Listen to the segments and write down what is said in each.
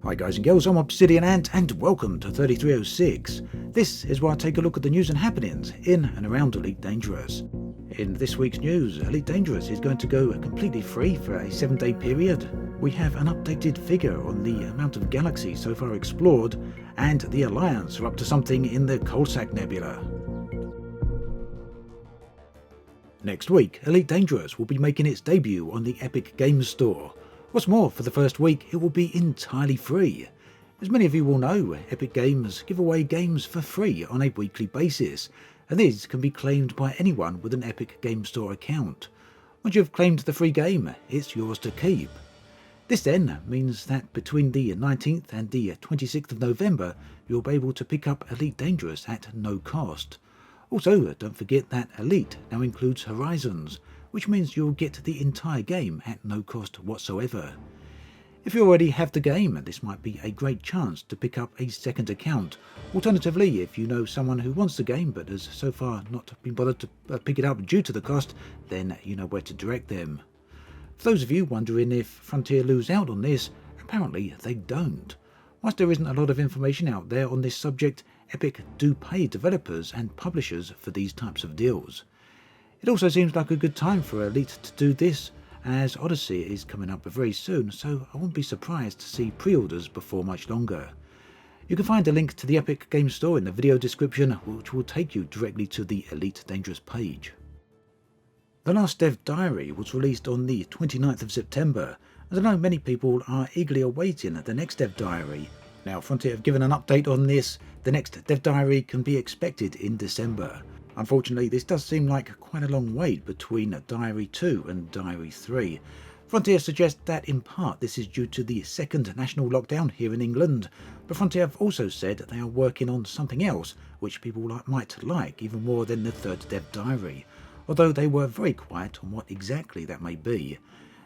Hi guys and girls, I'm Obsidian Ant and welcome to 3306. This is where I take a look at the news and happenings in and around Elite Dangerous. In this week's news, Elite Dangerous is going to go completely free for a 7-day period. We have an updated figure on the amount of galaxies so far explored, and the Alliance are up to something in the Coalsack Nebula. Next week, Elite Dangerous will be making its debut on the Epic Games Store. What's more, for the first week it will be entirely free. As many of you will know, Epic Games give away games for free on a weekly basis, and these can be claimed by anyone with an Epic Games Store account. Once you've claimed the free game, it's yours to keep. This then means that between the 19th and the 26th of November, you'll be able to pick up Elite Dangerous at no cost. Also, don't forget that Elite now includes Horizons, which means you'll get the entire game at no cost whatsoever. If you already have the game, this might be a great chance to pick up a second account. Alternatively, if you know someone who wants the game but has so far not been bothered to pick it up due to the cost, then you know where to direct them. For those of you wondering if Frontier lose out on this, apparently they don't. Whilst there isn't a lot of information out there on this subject, Epic do pay developers and publishers for these types of deals. It also seems like a good time for Elite to do this, as Odyssey is coming up very soon, so I wouldn't be surprised to see pre-orders before much longer. You can find a link to the Epic Games Store in the video description, which will take you directly to the Elite Dangerous page. The Last Dev Diary was released on the 29th of September, and I know many people are eagerly awaiting the next Dev Diary. Now, Frontier have given an update on this. The next Dev Diary can be expected in December. Unfortunately, this does seem like quite a long wait between Diary 2 and Diary 3. Frontier suggests that in part this is due to the second national lockdown here in England, but Frontier have also said they are working on something else which people might like even more than the third Dev Diary, although they were very quiet on what exactly that may be.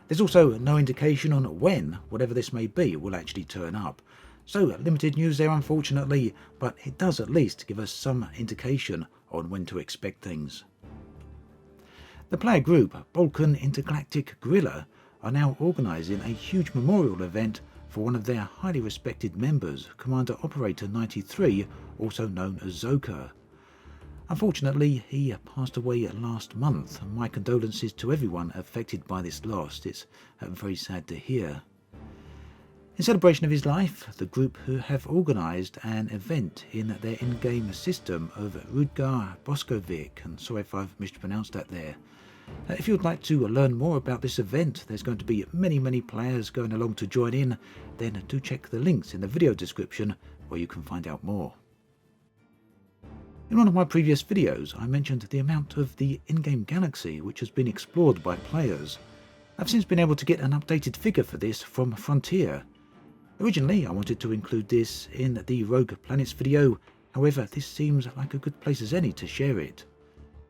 There's also no indication on when whatever this may be will actually turn up. So limited news there unfortunately, but it does at least give us some indication on when to expect things. The player group Balkan Intergalactic Guerrilla are now organising a huge memorial event for one of their highly respected members, Commander Operator 93, also known as Zoko. Unfortunately, he passed away last month, and my condolences to everyone affected by this loss. It's very sad to hear. In celebration of his life, the group who have organised an event in their in-game system of Rudgar Boskovic, and sorry if I've mispronounced that there. If you would like to learn more about this event, there's going to be many players going along to join in, then do check the links in the video description where you can find out more. In one of my previous videos, I mentioned the amount of the in-game galaxy which has been explored by players. I've since been able to get an updated figure for this from Frontier. Originally, I wanted to include this in the Rogue Planets video, however, this seems like a good place as any to share it.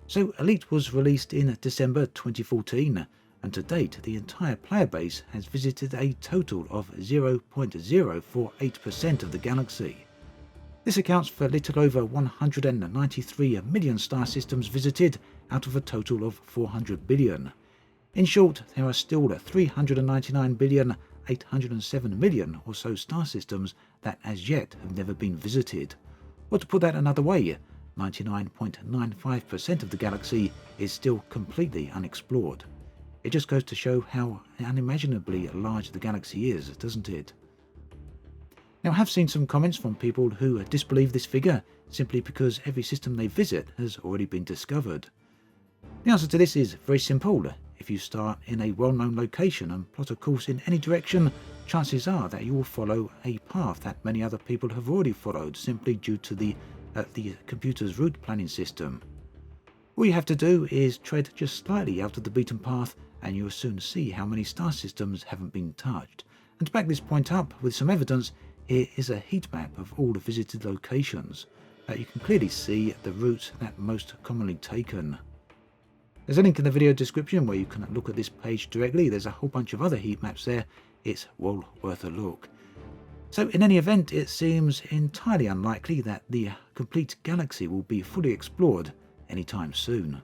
So, Elite was released in December 2014, and to date, the entire player base has visited a total of 0.048% of the galaxy. This accounts for a little over 193 million star systems visited out of a total of 400 billion. In short, there are still 399,807 million or so star systems that as yet have never been visited. Or to put that another way, 99.95% of the galaxy is still completely unexplored. It just goes to show how unimaginably large the galaxy is, doesn't it? Now, I have seen some comments from people who disbelieve this figure simply because every system they visit has already been discovered. The answer to this is very simple. If you start in a well-known location and plot a course in any direction, chances are that you will follow a path that many other people have already followed simply due to the computer's route planning system. All you have to do is tread just slightly out of the beaten path and you will soon see how many star systems haven't been touched. And to back this point up with some evidence, here is a heat map of all the visited locations. You can clearly see the routes that most commonly taken. There's a link in the video description where you can look at this page directly. There's a whole bunch of other heat maps there. It's well worth a look. So in any event, it seems entirely unlikely that the complete galaxy will be fully explored anytime soon.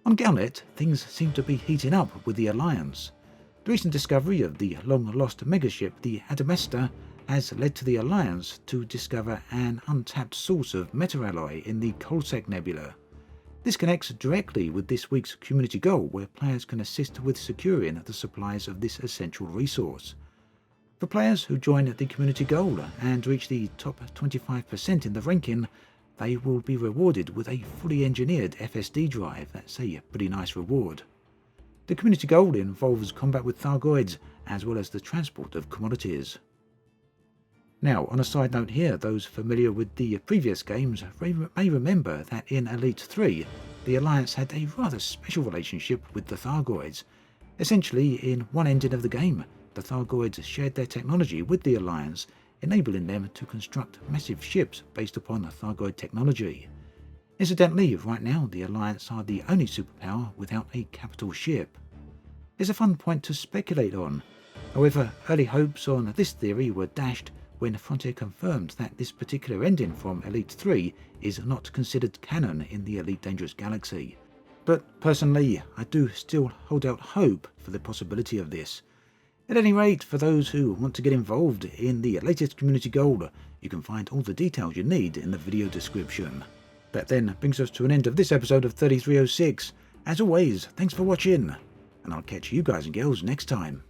On Galnet, things seem to be heating up with the Alliance. The recent discovery of the long-lost megaship, the Adamesta, has led to the Alliance to discover an untapped source of meta-alloy in the Coalsack Nebula. This connects directly with this week's community goal, where players can assist with securing the supplies of this essential resource. For players who join the community goal and reach the top 25% in the ranking, they will be rewarded with a fully engineered FSD drive. That's a pretty nice reward. The community goal involves combat with Thargoids, as well as the transport of commodities. Now, on a side note here, those familiar with the previous games may remember that in Elite 3, the Alliance had a rather special relationship with the Thargoids. Essentially, in one ending of the game, the Thargoids shared their technology with the Alliance, enabling them to construct massive ships based upon Thargoid technology. Incidentally, right now the Alliance are the only superpower without a capital ship. It's a fun point to speculate on. However, early hopes on this theory were dashed when Frontier confirmed that this particular ending from Elite 3 is not considered canon in the Elite Dangerous Galaxy. But personally, I do still hold out hope for the possibility of this. At any rate, for those who want to get involved in the latest community goal, you can find all the details you need in the video description. That then brings us to an end of this episode of 3306. As always, thanks for watching, and I'll catch you guys and girls next time.